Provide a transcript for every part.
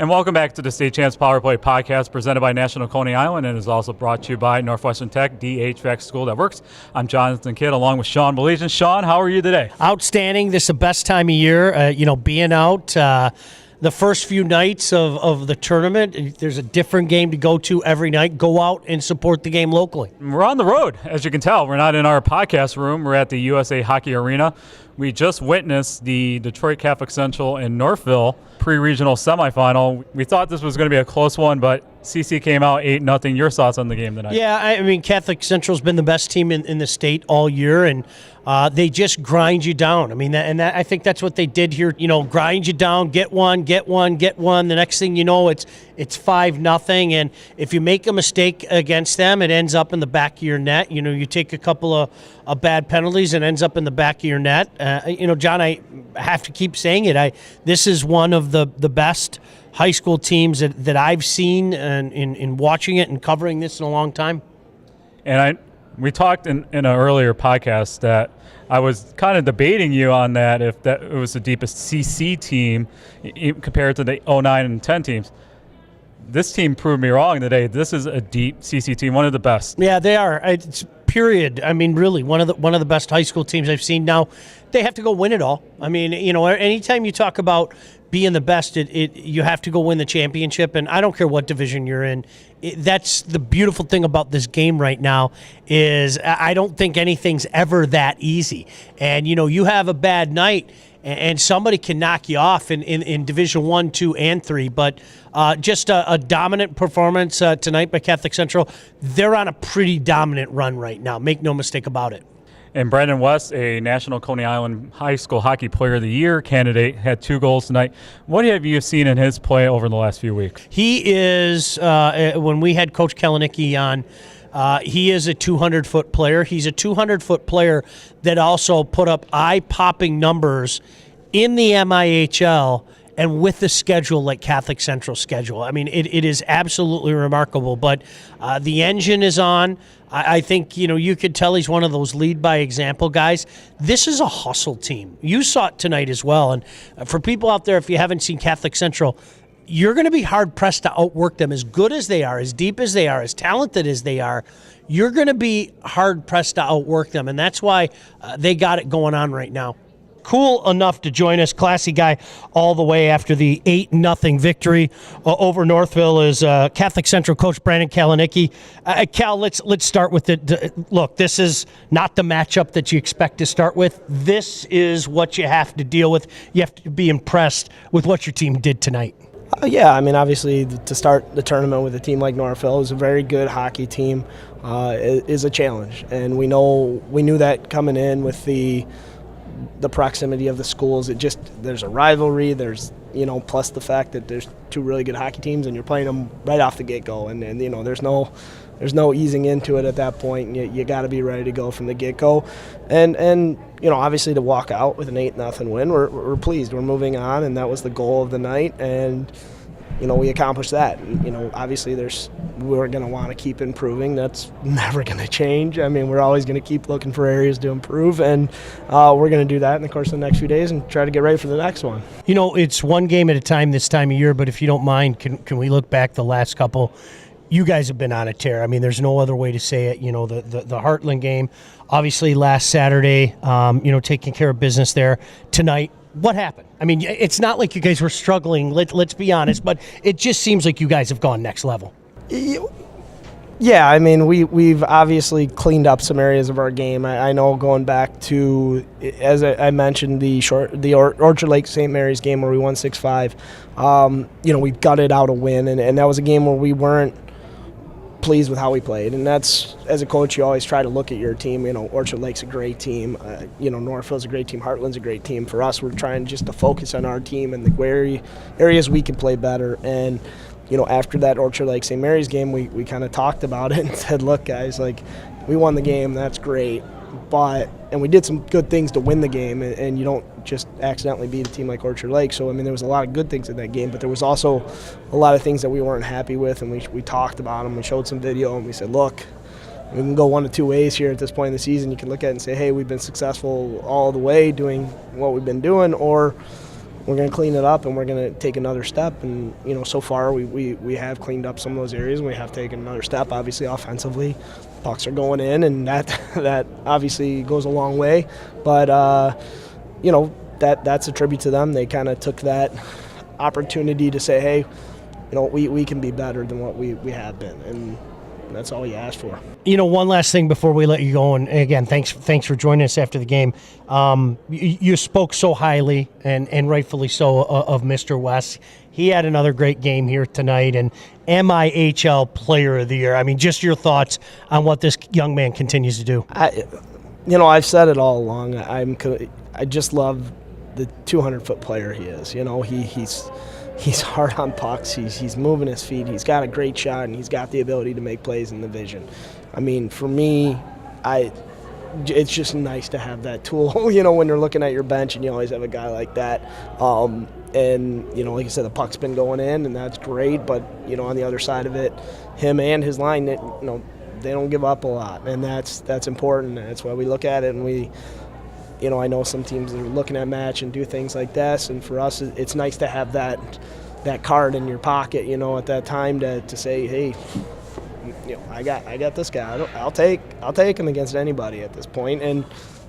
And welcome back to the State Champs Power Play podcast presented by National Coney Island and is also brought to you by Northwestern Tech, the HVAC school that works. I'm Jonathan Kidd along with Sean Belizean. Sean, how are you today? Outstanding. This is the best time of year, being out. The first few nights of the tournament, there's a different game to go to every night. Go out and support the game locally. We're on the road, as you can tell. We're not in our podcast room. We're at the USA Hockey Arena. We just witnessed the Detroit Catholic Central and Northville pre-regional semifinal. We thought this was going to be a close one, but CC came out 8-0. Your thoughts on the game tonight? Yeah, I mean, Catholic Central's been the best team in the state all year, and they just grind you down. I mean, I think that's what they did here. Grind you down, get one. The next thing you know, it's 5-0, and if you make a mistake against them, it ends up in the back of your net. You take a couple of bad penalties, and ends up in the back of your net. John, I have to keep saying it. This is one of the best high school teams that I've seen in watching it and covering this in a long time. And we talked in an earlier podcast that I was kind of debating you on that, if that it was the deepest CC team compared to the 09 and 10 teams. This team proved me wrong today. This is a deep CC team, one of the best. Yeah, they are. It's period. I mean, really, one of the best high school teams I've seen. Now, they have to go win it all. I mean, anytime you talk about being the best, you have to go win the championship, and I don't care what division you're in. That's the beautiful thing about this game right now is I don't think anything's ever that easy. And, you have a bad night, and somebody can knock you off in Division 1, 2, and 3. But just a dominant performance tonight by Catholic Central. They're on a pretty dominant run right now. Make no mistake about it. And Brandon West, a National Coney Island High School Hockey Player of the Year candidate, had 2 goals tonight. What have you seen in his play over the last few weeks? He is, when we had Coach Kalinicki on, he is a 200-foot player. He's a 200-foot player that also put up eye-popping numbers in the MIHL and with the schedule like Catholic Central's schedule. I mean, it is absolutely remarkable. But the engine is on. I think, you could tell he's one of those lead-by-example guys. This is a hustle team. You saw it tonight as well. And for people out there, if you haven't seen Catholic Central, you're going to be hard-pressed to outwork them. As good as they are, as deep as they are, as talented as they are, you're going to be hard-pressed to outwork them. And that's why they got it going on right now. Cool enough to join us, classy guy all the way after the 8-0 victory over Northville is Catholic Central coach Brandon Kalinicki. Cal, let's start with it. Look, this is not the matchup that you expect to start with. This is what you have to deal with. You have to be impressed with what your team did tonight. Yeah, I mean, obviously to start the tournament with a team like Northville is a very good hockey team. Is a challenge, and we knew that coming in with the proximity of the schools. There's a rivalry, there's plus the fact that there's 2 really good hockey teams and you're playing them right off the get-go, and there's no easing into it at that point. You got to be ready to go from the get-go, and obviously to walk out with an 8-0 win, we're pleased. We're moving on, and that was the goal of the night, and we accomplished that. Obviously we're going to want to keep improving. That's never going to change. I mean, we're always going to keep looking for areas to improve, and we're going to do that in the course of the next few days and try to get ready for the next one. It's one game at a time this time of year, but if you don't mind, can we look back the last couple? You guys have been on a tear. I mean, there's no other way to say it. The Heartland game, obviously last Saturday, taking care of business there. Tonight, what happened? I mean, it's not like you guys were struggling, let's be honest, but it just seems like you guys have gone next level. Yeah, I mean, we've obviously cleaned up some areas of our game. I know going back to, as I mentioned, the Orchard Lake St. Mary's game where we won 6-5. We gutted out a win, and that was a game where we weren't pleased with how we played. And that's, as a coach, you always try to look at your team. Orchard Lake's a great team. Northville's a great team. Heartland's a great team. For us, we're trying just to focus on our team and the areas we can play better. And after that Orchard Lake St. Mary's game, we kind of talked about it and said, look, guys, we won the game. That's great. And we did some good things to win the game, and you don't just accidentally beat a team like Orchard Lake. So, I mean, there was a lot of good things in that game, but there was also a lot of things that we weren't happy with, and we talked about them. We showed some video, and we said, look, we can go 1 of 2 ways here at this point in the season. You can look at it and say, hey, we've been successful all the way doing what we've been doing, or we're going to clean it up and we're going to take another step. And, so far we have cleaned up some of those areas, and we have taken another step, obviously, offensively. Pucks are going in, and that obviously goes a long way. But, that's a tribute to them. They kind of took that opportunity to say, hey, we can be better than what we have been. And that's all you ask for. One last thing before we let you go, and again, thanks for joining us after the game. You spoke so highly, and rightfully so, of Mr. West. He had another great game here tonight, and MIHL Player of the Year. I mean, just your thoughts on what this young man continues to do. I've said it all along. I just love the 200-foot player he is. He's hard on pucks. He's moving his feet. He's got a great shot, and he's got the ability to make plays in the vision. I mean, for me, it's just nice to have that tool. When you're looking at your bench, and you always have a guy like that. And like I said, the puck's been going in, and that's great. But on the other side of it, him and his line, they don't give up a lot, and that's important. That's why we look at it, and we. I know some teams are looking at match and do things like this, and for us, it's nice to have that card in your pocket, at that time to say, hey, I got this guy. I'll take him against anybody at this point. And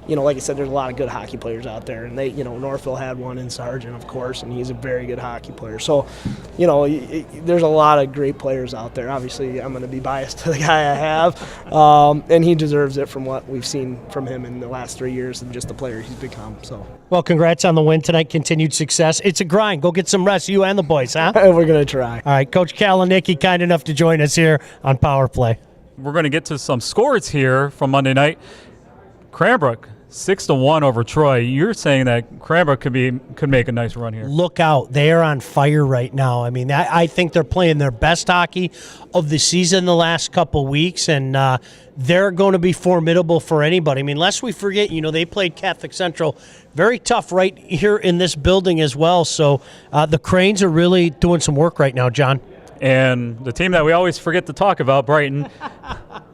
like I said, there's a lot of good hockey players out there, and they, Northville had one in Sargent, of course, and he's a very good hockey player. So, there's a lot of great players out there. Obviously, I'm going to be biased to the guy I have, and he deserves it from what we've seen from him in the last 3 years and just the player he's become. So, well, congrats on the win tonight. Continued success. It's a grind. Go get some rest, you and the boys, huh? We're going to try. All right, Coach Kalanicky, kind enough to join us here on Power Play. We're going to get to some scores here from Monday night. Cranbrook 6-1 over Troy. You're saying that Cranbrook could make a nice run here. Look out. They are on fire right now. I mean, I think they're playing their best hockey of the season the last couple weeks, and they're going to be formidable for anybody. I mean, lest we forget, they played Catholic Central very tough right here in this building as well. So the Cranes are really doing some work right now, John. And the team that we always forget to talk about, Brighton.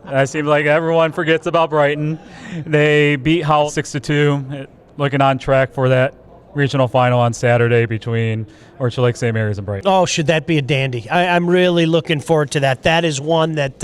It seems like everyone forgets about Brighton. They beat Howell 6-2, looking on track for that regional final on Saturday between Orchard Lake St. Mary's and Brighton. Oh, should that be a dandy? I'm really looking forward to that. That is one that,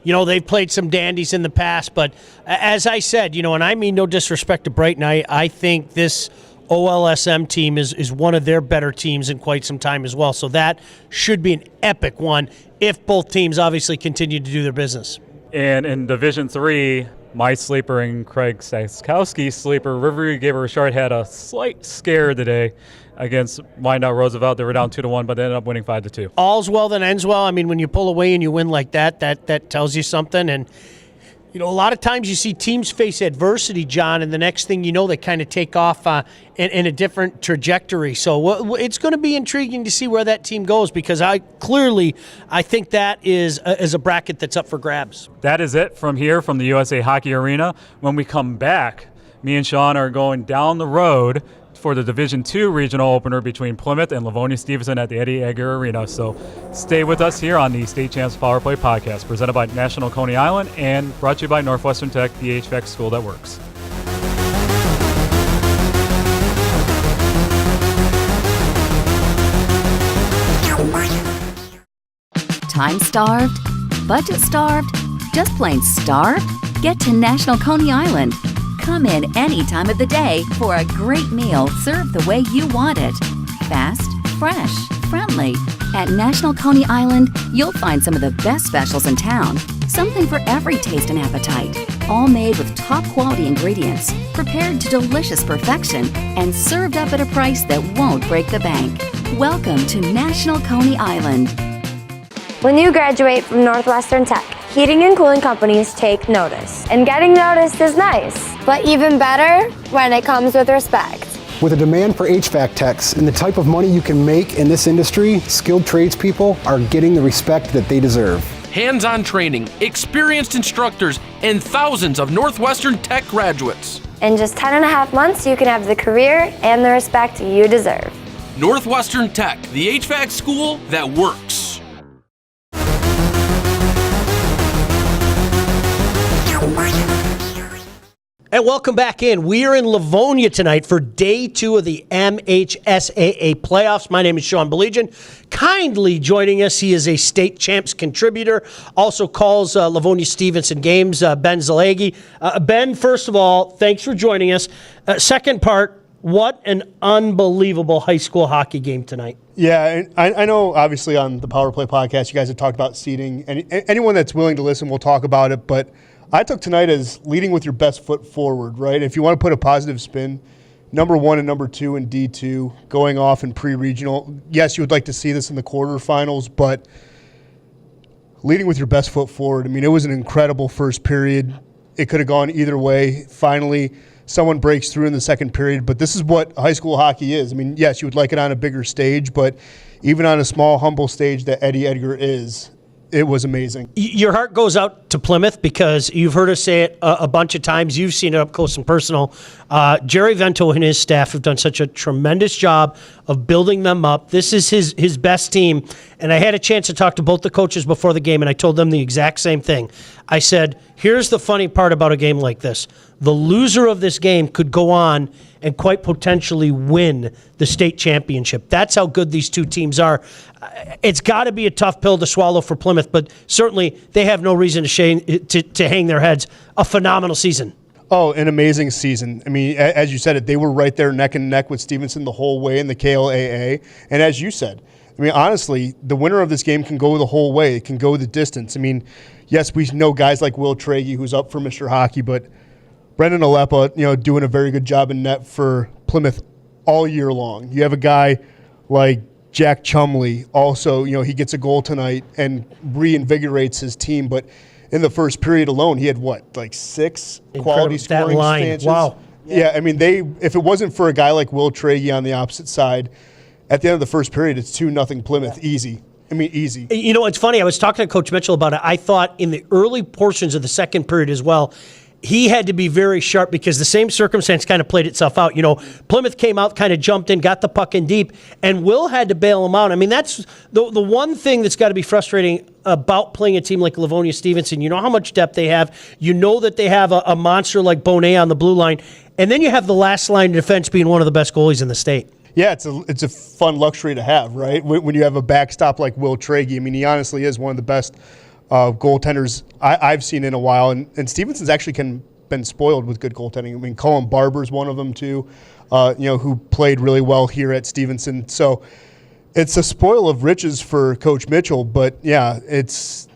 they've played some dandies in the past. But as I said, and I mean no disrespect to Brighton, I think this OLSM team is one of their better teams in quite some time as well. So that should be an epic one if both teams obviously continue to do their business. And in Division 3, my sleeper and Craig Saskowski's sleeper, Riverview Gable Richard, had a slight scare today against Wyandotte Roosevelt. They were down 2-1, but they ended up winning 5-2. All's well that ends well. I mean, when you pull away and you win like that tells you something. And a lot of times you see teams face adversity, John, and the next thing you know, they kind of take off in a different trajectory. So it's going to be intriguing to see where that team goes, because I think that is a bracket that's up for grabs. That is it from here from the USA Hockey Arena. When we come back, me and Sean are going down the road for the Division II regional opener between Plymouth and Livonia Stevenson at the Eddie Edgar Arena. So stay with us here on the State Champs Power Play podcast, presented by National Coney Island and brought to you by Northwestern Tech, the HVAC school that works. Time starved? Budget starved? Just plain starved? Get to National Coney Island. Come in any time of the day for a great meal served the way you want it. Fast, fresh, friendly. At National Coney Island, you'll find some of the best specials in town. Something for every taste and appetite. All made with top quality ingredients, prepared to delicious perfection, and served up at a price that won't break the bank. Welcome to National Coney Island. When you graduate from Northwestern Tech, heating and cooling companies take notice. And getting noticed is nice, but even better when it comes with respect. With a demand for HVAC techs and the type of money you can make in this industry, skilled tradespeople are getting the respect that they deserve. Hands-on training, experienced instructors, and thousands of Northwestern Tech graduates. In just 10.5 months, you can have the career and the respect you deserve. Northwestern Tech, the HVAC school that works. And welcome back in. We are in Livonia tonight for day 2 of the MHSAA playoffs. My name is Sean Belegian. Kindly joining us, he is a state champs contributor, also calls Livonia Stevenson games, Ben Zalagi. Ben, first of all, thanks for joining us. Second part, what an unbelievable high school hockey game tonight. Yeah, I know obviously on the Power Play podcast you guys have talked about seeding, and anyone that's willing to listen will talk about it, but I took tonight as leading with your best foot forward, right? If you want to put a positive spin, number 1 and number 2 in D2, going off in pre-regional. Yes, you would like to see this in the quarterfinals, but leading with your best foot forward. I mean, it was an incredible first period. It could have gone either way. Finally, someone breaks through in the second period, but this is what high school hockey is. I mean, yes, you would like it on a bigger stage, but even on a small, humble stage that Eddie Edgar is, it was amazing. Your heart goes out to Plymouth because you've heard us say it a bunch of times. You've seen it up close and personal. Jerry Vento and his staff have done such a tremendous job of building them up. This is his best team. And I had a chance to talk to both the coaches before the game, and I told them the exact same thing. I said, here's the funny part about a game like this. The loser of this game could go on and quite potentially win the state championship. That's how good these two teams are. It's got to be a tough pill to swallow for Plymouth, but certainly they have no reason to hang their heads. A phenomenal season. Oh, an amazing season. I mean, as you said it, they were right there neck and neck with Stevenson the whole way in the KLAA. And as you said, I mean, honestly, the winner of this game can go the whole way. It can go the distance. I mean, yes, we know guys like Will Tragey, who's up for Mr. Hockey, but Brendan Alepa, doing a very good job in net for Plymouth all year long. You have a guy like Jack Chumley, also, he gets a goal tonight and reinvigorates his team. But in the first period alone, he had 6 quality scoring stances. Wow. Yeah, I mean, if it wasn't for a guy like Will Tragey on the opposite side, at the end of the first period, it's 2-0 Plymouth, easy. I mean, easy. It's funny. I was talking to Coach Mitchell about it. I thought in the early portions of the second period as well, he had to be very sharp because the same circumstance kind of played itself out. Plymouth came out, kind of jumped in, got the puck in deep, and Will had to bail him out. I mean, that's the one thing that's got to be frustrating about playing a team like Livonia Stevenson. You know how much depth they have. You know that they have a monster like Bonet on the blue line, and then you have the last line of defense being one of the best goalies in the state. Yeah, it's a fun luxury to have, right? When you have a backstop like Will Tragey. I mean, he honestly is one of the best goaltenders I've seen in a while, and Stevenson's actually been spoiled with good goaltending. I mean, Colin Barber's one of them too, who played really well here at Stevenson. So it's a spoil of riches for Coach Mitchell. But yeah, it's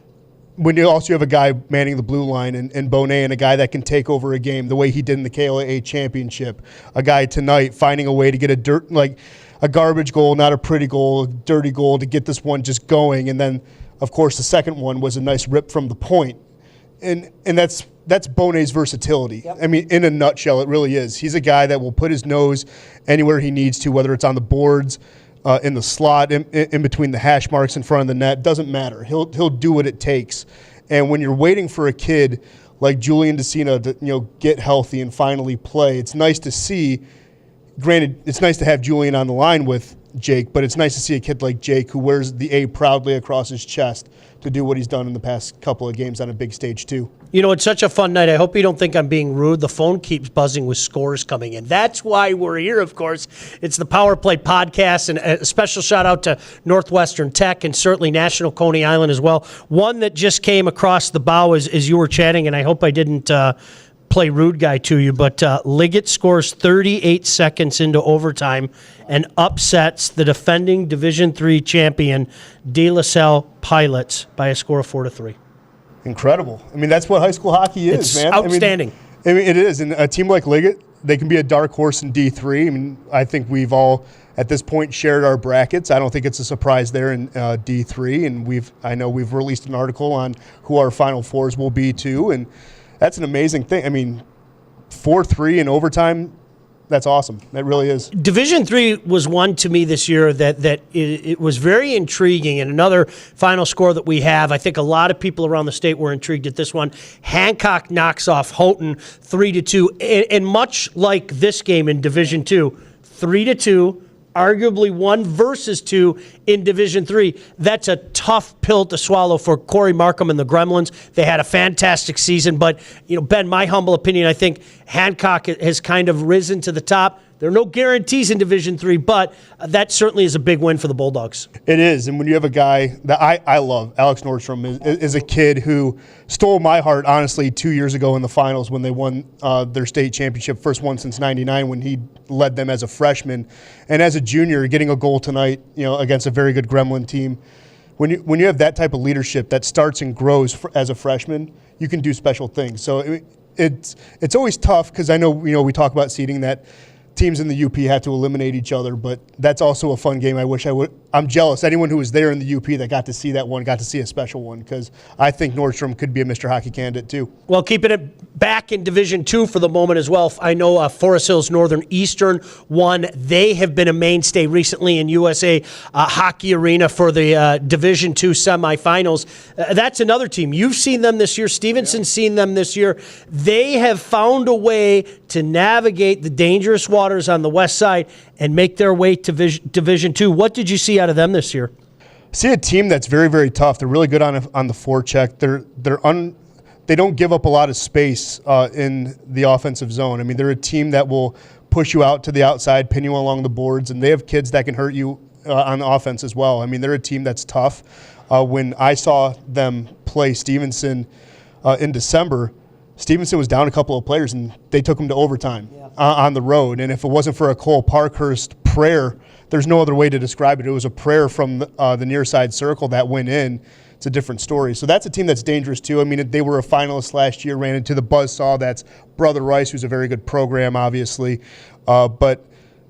when you also have a guy manning the blue line and Bonet, and a guy that can take over a game the way he did in the KLAA championship. A guy tonight finding a way to get a garbage goal, not a pretty goal, a dirty goal to get this one just going, and then. Of course, the second one was a nice rip from the point. And that's Bonet's versatility. Yep. I mean, in a nutshell, it really is. He's a guy that will put his nose anywhere he needs to, whether it's on the boards, in the slot, in between the hash marks in front of the net. Doesn't matter. He'll do what it takes. And when you're waiting for a kid like Julian DeCina to get healthy and finally play, it's nice to see. Granted, it's nice to have Julian on the line with Jake, but it's nice to see a kid like Jake who wears the A proudly across his chest to do what he's done in the past couple of games on a big stage too. It's such a fun night. I hope you don't think I'm being rude. The phone keeps buzzing with scores coming in. That's why we're here, of course. It's the Power Play podcast, and a special shout out to Northwestern Tech and certainly National Coney Island as well. One that just came across the bow as you were chatting, and I hope I didn't play rude guy to you, but Liggett scores 38 seconds into overtime and upsets the defending Division III champion De La Salle Pilots by a score of 4-3. Incredible. I mean, that's what high school hockey is, it's man. Outstanding. I mean, it is. And a team like Liggett, they can be a dark horse in D3. I mean, I think we've all, at this point, shared our brackets. I don't think it's a surprise there in D3. And I know we've released an article on who our Final Fours will be, too. And that's an amazing thing. I mean, 4-3 in overtime, that's awesome. That really is. Division III was one to me this year that it was very intriguing. And another final score that we have, I think a lot of people around the state were intrigued at this one. Hancock knocks off Houghton 3-2. And much like this game in Division II, 3-2, arguably 1 versus 2 in Division III. That's a tough pill to swallow for Corey Markham and the Gremlins. They had a fantastic season, but Ben, my humble opinion, I think Hancock has kind of risen to the top. There are no guarantees in Division III, but that certainly is a big win for the Bulldogs. It is, and when you have a guy that I love, Alex Nordstrom is a kid who stole my heart, honestly, 2 years ago in the finals when they won their state championship, first one since '99 when he led them as a freshman. And as a junior, getting a goal tonight, against a very good Gremlin team. When you have that type of leadership that starts and grows as a freshman, you can do special things. So it's always tough because I know we talk about seeding that teams in the UP have to eliminate each other, but that's also a fun game. I'm jealous. Anyone who was there in the UP that got to see that one, got to see a special one, because I think Nordstrom could be a Mr. Hockey candidate too. Well, keeping it back in Division II for the moment as well, I know Forest Hills Northern Eastern won. They have been a mainstay recently in USA Hockey Arena for the Division II semifinals. That's another team. You've seen them this year. Stevenson's seen them this year. They have found a way to navigate the dangerous waters on the west side and make their way to Division II. What did you see out of them this year? See a team that's very, very tough. They're really good on the forecheck. They don't give up a lot of space in the offensive zone. I mean, they're a team that will push you out to the outside, pin you along the boards, and they have kids that can hurt you on offense as well. I mean, they're a team that's tough. When I saw them play Stevenson in December, Stevenson was down a couple of players, and they took them to overtime on the road. And if it wasn't for a Cole Parkhurst prayer, there's no other way to describe it. It was a prayer from the near side circle that went in. It's a different story. So that's a team that's dangerous too. I mean, they were a finalist last year, ran into the buzzsaw. That's Brother Rice, who's a very good program, obviously. But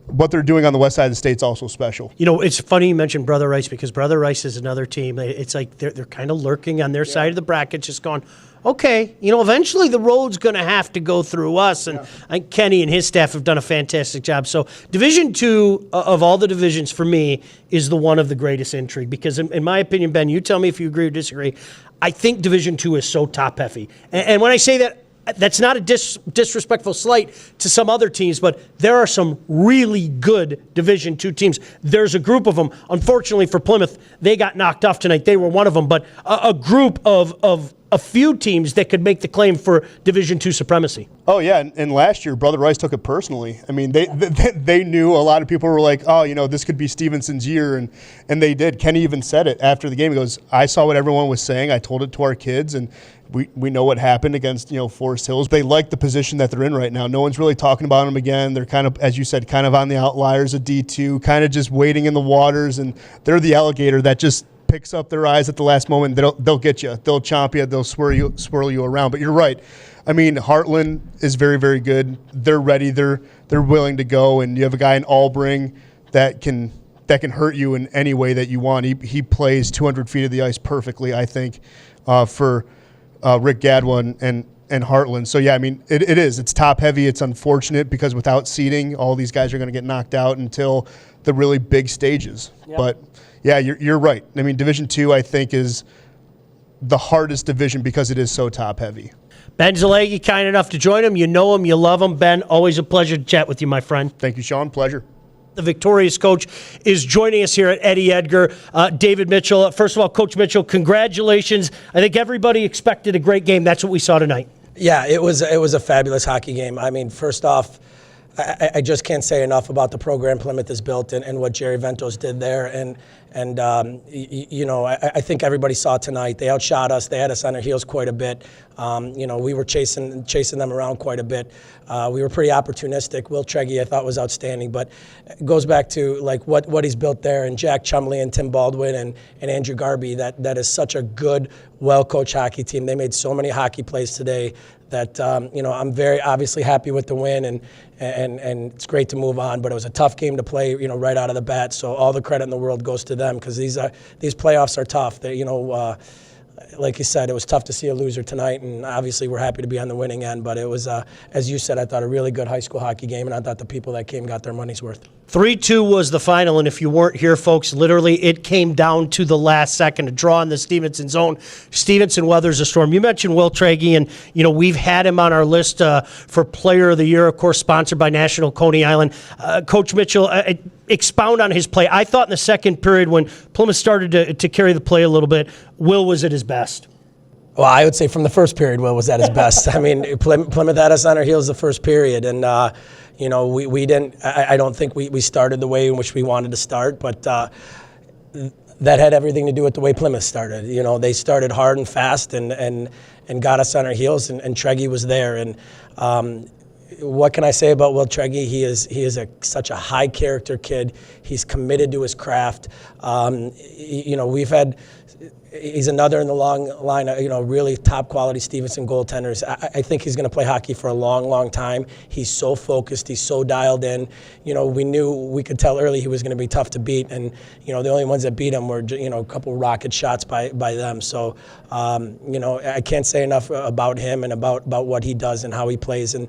what they're doing on the west side of the state is also special. It's funny you mentioned Brother Rice because Brother Rice is another team. It's like they're kind of lurking on their side of the bracket, just going, okay, eventually the road's going to have to go through us. And I think Kenny and his staff have done a fantastic job. So Division II of all the divisions for me is the one of the greatest intrigue because in my opinion, Ben, you tell me if you agree or disagree, I think Division II is so top heavy. And when I say that, that's not a disrespectful slight to some other teams, but there are some really good Division II teams. There's a group of them. Unfortunately for Plymouth, they got knocked off tonight. They were one of them, but a group of a few teams that could make the claim for Division II supremacy. Oh, yeah, and last year, Brother Rice took it personally. I mean, they knew. A lot of people were like, oh, this could be Stevenson's year, and they did. Kenny even said it after the game. He goes, I saw what everyone was saying. I told it to our kids, and we know what happened against, Forest Hills. They like the position that they're in right now. No one's really talking about them again. They're kind of, as you said, kind of on the outliers of D2, kind of just waiting in the waters, and they're the alligator that just picks up their eyes at the last moment. They'll get you. They'll chomp you. They'll swirl you around. But you're right. I mean, Heartland is very, very good. They're ready. They're willing to go. And you have a guy in Albring that can hurt you in any way that you want. He plays 200 feet of the ice perfectly, I think, for Rick Gadwa and Heartland. So, yeah, I mean, it is. It's top heavy. It's unfortunate because without seeding, all these guys are going to get knocked out until the really big stages. Yep. But yeah, you're right. I mean, Division II, I think, is the hardest division because it is so top-heavy. Ben Zalegi, kind enough to join him. You know him. You love him. Ben, always a pleasure to chat with you, my friend. Thank you, Sean. Pleasure. The victorious coach is joining us here at Eddie Edgar. David Mitchell. First of all, Coach Mitchell, congratulations. I think everybody expected a great game. That's what we saw tonight. Yeah, it was a fabulous hockey game. I mean, first off, I just can't say enough about the program Plymouth has built and what Jerry Ventos did there. I think everybody saw tonight. They outshot us. They had us on our heels quite a bit. We were chasing them around quite a bit. We were pretty opportunistic. Will Treggy, I thought, was outstanding. But it goes back to like what he's built there, and Jack Chumley and Tim Baldwin and Andrew Garby. That is such a good, well-coached hockey team. They made so many hockey plays today that I'm very obviously happy with the win, and it's great to move on. But it was a tough game to play, right out of the bat. So all the credit in the world goes to them because these playoffs are tough. They, like you said, it was tough to see a loser tonight, and obviously we're happy to be on the winning end. But it was, as you said, I thought a really good high school hockey game, and I thought the people that came got their money's worth. 3-2 was the final, and if you weren't here, folks, literally it came down to the last second. A draw in the Stevenson zone. Stevenson weathers a storm. You mentioned Will Treggy, and we've had him on our list for Player of the Year, of course, sponsored by National Coney Island. Coach Mitchell, expound on his play. I thought in the second period when Plymouth started to carry the play a little bit, Will was at his best. Well, I would say from the first period, Will was at his best. I mean, Plymouth had us on our heels the first period, and we didn't. I don't think we started the way in which we wanted to start, but that had everything to do with the way Plymouth started. They started hard and fast and got us on our heels, and Treggy was there. And what can I say about Will Treggy? He is such a high character kid. He's committed to his craft. He's another in the long line of, really top quality Stevenson goaltenders. I think he's going to play hockey for a long, long time. He's so focused. He's so dialed in. We could tell early he was going to be tough to beat. And, the only ones that beat him were, a couple rocket shots by them. So, I can't say enough about him and about what he does and how he plays. And,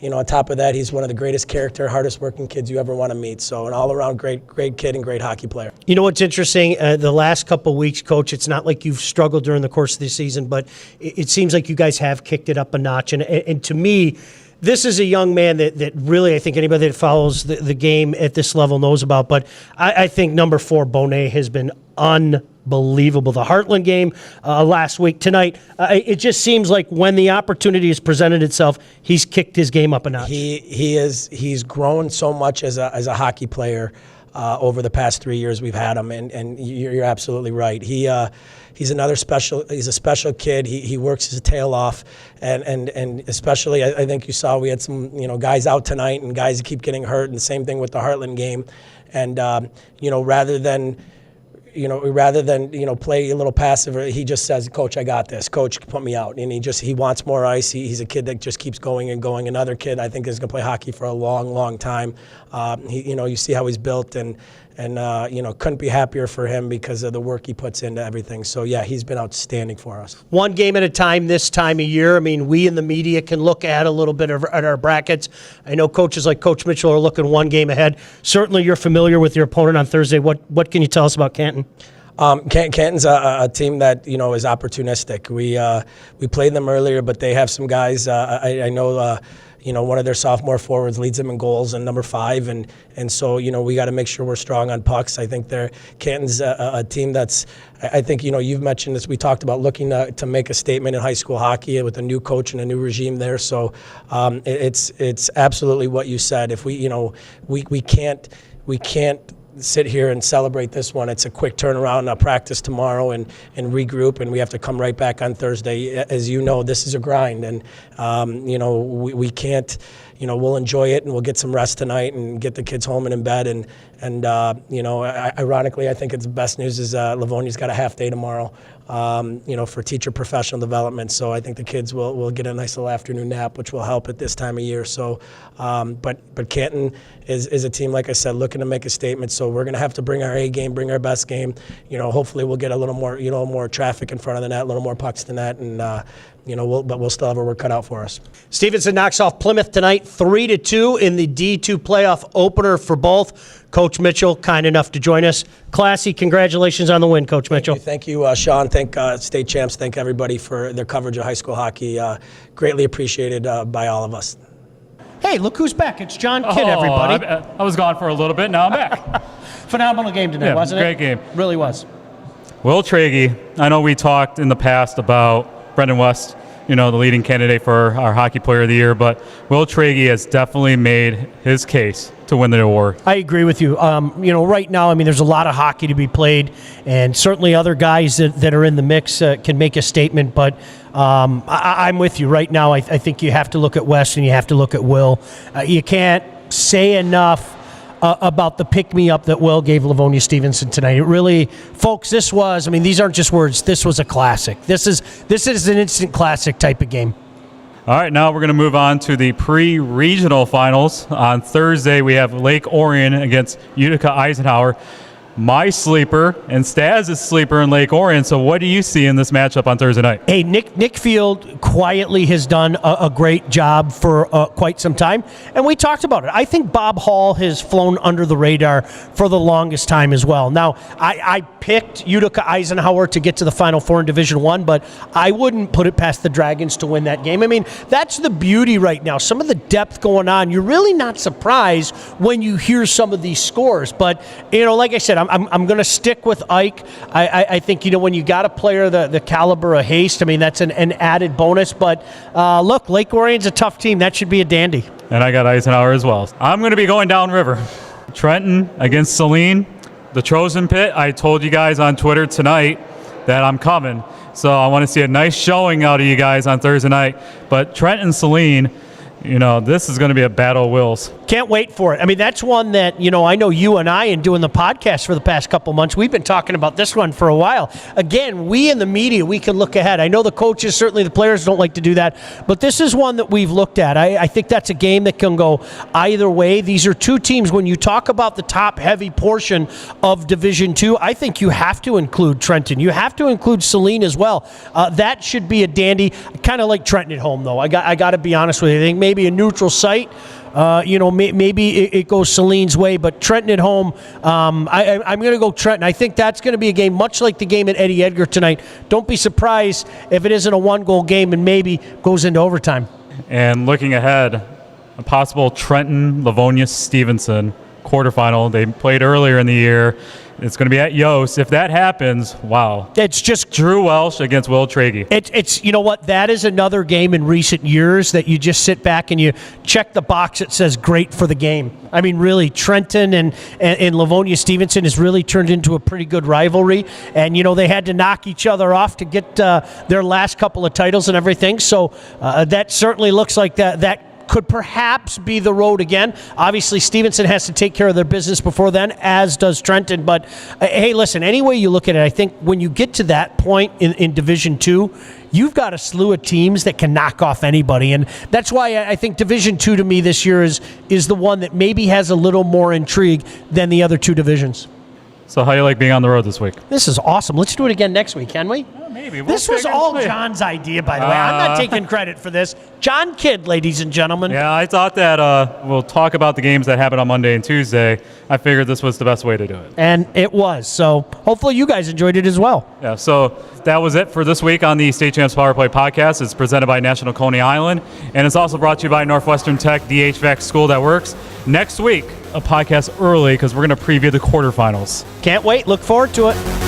on top of that, he's one of the greatest character, hardest working kids you ever want to meet. So an all-around great kid and great hockey player. You know what's interesting? The last couple of weeks, Coach, it's not like you've struggled during the course of the season, but it seems like you guys have kicked it up a notch. And to me, this is a young man that really, I think anybody that follows the game at this level knows about. But I think number 4, Bonet, has been unbelievable. The Heartland game last week, tonight, it just seems like when the opportunity has presented itself, he's kicked his game up a notch. He's grown so much as a hockey player over the past 3 years we've had him, and you're absolutely right. He's a special kid. He works his tail off, and especially I think you saw we had some guys out tonight and guys that keep getting hurt, and the same thing with the Heartland game, and rather than play a little passive, he just says, "Coach, I got this. Coach, put me out." And he wants more ice. He's a kid that just keeps going and going. Another kid I think is going to play hockey for a long, long time. You see how he's built, and couldn't be happier for him because of the work he puts into everything. So yeah, he's been outstanding for us. One game at a time this time of year. I mean, we in the media can look at a little bit at our brackets. I know coaches like Coach Mitchell are looking one game ahead. Certainly you're familiar with your opponent on Thursday. What can you tell us about Canton? Canton's a team that is opportunistic. We played them earlier, but they have some guys. I know. One of their sophomore forwards leads them in goals, and number 5, and so we got to make sure we're strong on pucks. I think Canton's a team that's. I think you've mentioned this. We talked about looking to make a statement in high school hockey with a new coach and a new regime there. So it's absolutely what you said. If we can't sit here and celebrate this one. It's a quick turnaround. I'll practice tomorrow and regroup, and we have to come right back on Thursday. As you know, this is a grind, and we can't. We'll enjoy it, and we'll get some rest tonight and get the kids home and in bed. And ironically, I think it's the best news is Livonia's got a half day tomorrow. For teacher professional development. So I think the kids will get a nice little afternoon nap, which will help at this time of year. So, but Canton is a team, like I said, looking to make a statement. So we're going to have to bring our A game, bring our best game. Hopefully we'll get a little more, more traffic in front of the net, a little more pucks than that, and we'll still have our work cut out for us. Stevenson knocks off Plymouth tonight, 3-2 in the D2 playoff opener for both. Coach Mitchell, kind enough to join us. Classy, congratulations on the win, Coach Mitchell. Thank you, Sean. Thank state champs. Thank everybody for their coverage of high school hockey. Greatly appreciated by all of us. Hey, look who's back. It's John Kidd, everybody. I was gone for a little bit. Now I'm back. Phenomenal game tonight, wasn't it? Great game. Really was. Will Tragey, I know we talked in the past about Brendan West, the leading candidate for our Hockey Player of the Year, but Will Tragey has definitely made his case to win the award. I agree with you. Right now, there's a lot of hockey to be played, and certainly other guys that are in the mix can make a statement, but I'm with you. Right now, I think you have to look at West and you have to look at Will. You can't say enough about the pick-me-up that Will gave Livonia Stevenson tonight. It really, folks, this was, these aren't just words. This was a classic. This is an instant classic type of game. All right, now we're going to move on to the pre-regional finals. On Thursday, we have Lake Orion against Utica Eisenhower. my sleeper and Staz's sleeper in Lake Orion. So what do you see in this matchup on Thursday night? Hey, Nick Field quietly has done a great job for quite some time, and we talked about it. I think Bob Hall has flown under the radar for the longest time as well. Now, I picked Utica Eisenhower to get to the Final Four in Division I, but I wouldn't put it past the Dragons to win that game. I mean, that's the beauty right now. Some of the depth going on, you're really not surprised when you hear some of these scores. But, like I said, I'm going to stick with Ike. I think, when you got a player the caliber of Haste, I mean, that's an added bonus. But look, Lake Orion's a tough team. That should be a dandy. And I got Eisenhower as well. I'm going to be going downriver. Trenton against Saline, the Trojan Pit. I told you guys on Twitter tonight that I'm coming. So I want to see a nice showing out of you guys on Thursday night. But Trenton Saline, this is going to be a battle of wills. Can't wait for it. I mean, that's one that, I know you and I, in doing the podcast for the past couple months, we've been talking about this one for a while. Again, we in the media, we can look ahead. I know the coaches, certainly the players don't like to do that, but this is one that we've looked at. I think that's a game that can go either way. These are two teams, when you talk about the top-heavy portion of Division II, I think you have to include Trenton. You have to include Saline as well. That should be a dandy. Kind of like Trenton at home, though. I got to be honest with you. I think maybe a neutral site. Maybe it goes Saline's way, but Trenton at home, I'm going to go Trenton. I think that's going to be a game much like the game at Eddie Edgar tonight. Don't be surprised if it isn't a one-goal game and maybe goes into overtime. And looking ahead, a possible Trenton-Livonia-Stevenson quarterfinal. They played earlier in the year. It's going to be at Yost. If that happens, wow. It's just Drew Welsh against Will Tragey. It's you know what? That is another game in recent years that you just sit back and you check the box that says great for the game. I mean, really, Trenton and Livonia Stevenson has really turned into a pretty good rivalry. And, they had to knock each other off to get their last couple of titles and everything. So that certainly looks like that could perhaps be the road again. Obviously, Stevenson has to take care of their business before then, as does Trenton. But, hey, listen, any way you look at it, I think when you get to that point in Division II, you've got a slew of teams that can knock off anybody. And that's why I think Division II to me this year is the one that maybe has a little more intrigue than the other two divisions. So how you like being on the road this week? This is awesome. Let's do it again next week, can we? Maybe. This was all John's idea, by the way. I'm not taking credit for this. John Kidd, ladies and gentlemen. Yeah, I thought that we'll talk about the games that happen on Monday and Tuesday. I figured this was the best way to do it. And it was. So hopefully you guys enjoyed it as well. Yeah, so that was it for this week on the State Champs Power Play podcast. It's presented by National Coney Island, and it's also brought to you by Northwestern Tech, the HVAC school that works. Next week, a podcast early because we're going to preview the quarterfinals. Can't wait. Look forward to it.